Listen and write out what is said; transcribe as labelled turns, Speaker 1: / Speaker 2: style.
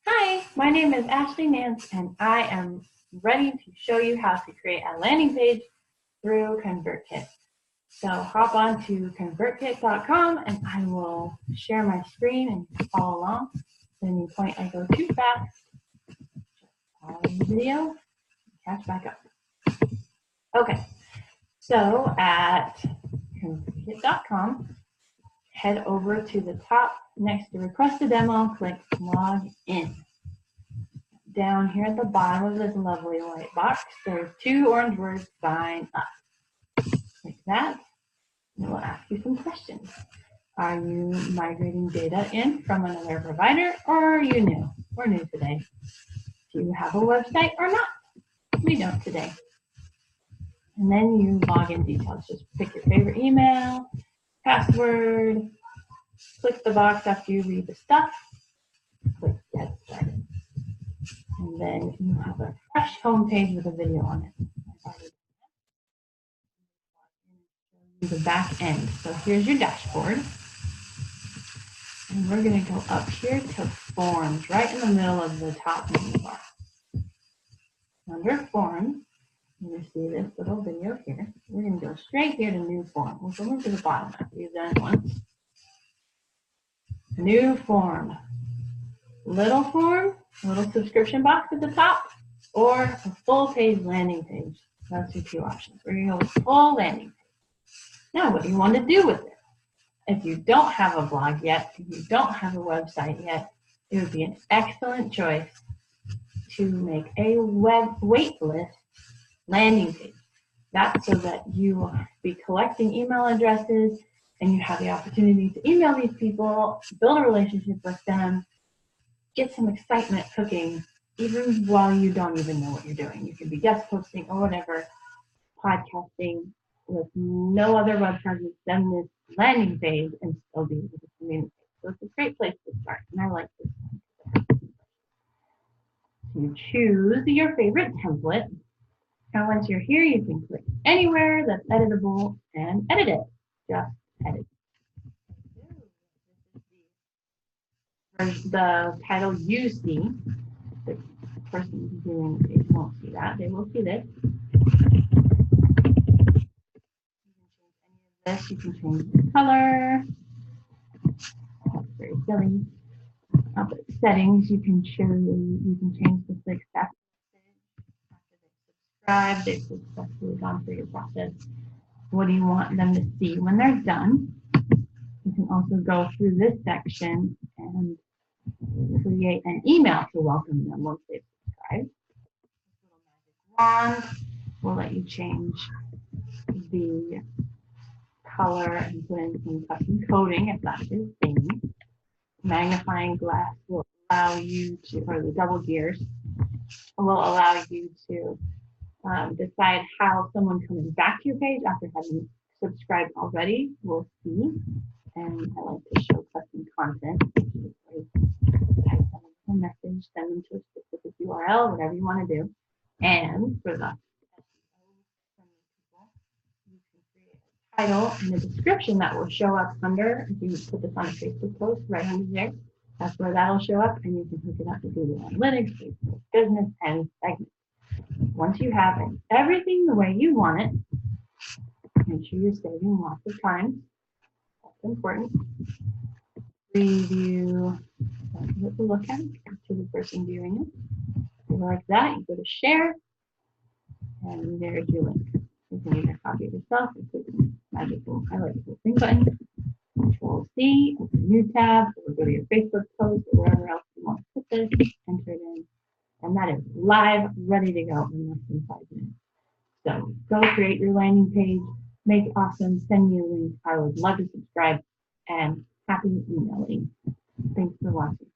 Speaker 1: Hi, my name is Ashley Nance, and I am ready to show you how to create a landing page through ConvertKit. So hop on to convertkit.com and I will share my screen and you can follow along. At any point I go too fast, pause the video, catch back up. Okay, so at convertkit.com, head over to the top next to request a demo, click log in. Down here at the bottom of this lovely white box, there's two orange words, sign up. Click that, and it will ask you some questions. Are you migrating data in from another provider, or are you new? We're new today. Do you have a website or not? We don't today. And then you log in details. Just pick your favorite email, password, click the box after you read the stuff, click get started. And then you have a fresh home page with a video on it. The back end. So here's your dashboard. And we're going to go up here to Forms, right in the middle of the top menu bar. Under Forms, you're going to see this little video here. We're going to go straight here to New Form. We'll go move to the bottom after you've done it once. New Form. Little form, a little subscription box at the top, or a full page landing page. Those are two options. We're going to go with full landing page. Now, what do you want to do with it? If you don't have a blog yet, if you don't have a website yet, it would be an excellent choice to make a web waitlist landing page. That's so that you will be collecting email addresses and you have the opportunity to email these people, build a relationship with them, get some excitement cooking, even while you don't even know what you're doing. You could be guest posting or whatever, podcasting with no other web presence than this landing page and still be able to communicate. So it's a great place to start, and I like this one. You choose your favorite template, and once you're here, you can click anywhere that's editable and edit it. Just edit. The title you see, the person viewing the page won't see that. They will see this. You can change the color. That's very silly. Up at settings, you can change this to accept. After they've successfully gone through your process. What do you want them to see when they're done? You can also go through this section and create an email to welcome them once they've subscribed. This little magic wand will let you change the color and put in some custom coding if that's your thing. Magnifying glass will allow you to, or the double gears will allow you to decide how someone coming back to your page after having subscribed already will see. And I like to show custom content. Type a message, send them to a specific URL, whatever you want to do. And for the title and the description that will show up under, if you put this on a Facebook post right under there, that's where that'll show up, and you can hook it up to Google Analytics, Facebook Business, and Segment. Once you have everything the way you want it, make sure you're saving lots of time. That's important. Preview, what to look at to the person viewing it. If you like that, you go to share, and there's your link. You can either copy it yourself or click the magical highlight the thing button. Control C, open a new tab, or go to your Facebook post or wherever else you want to put this, enter it in, and that is live, ready to go in less than 5 minutes. So go create your landing page, make it awesome, send me a link. I would love to subscribe, and happy emailing. Thanks for watching.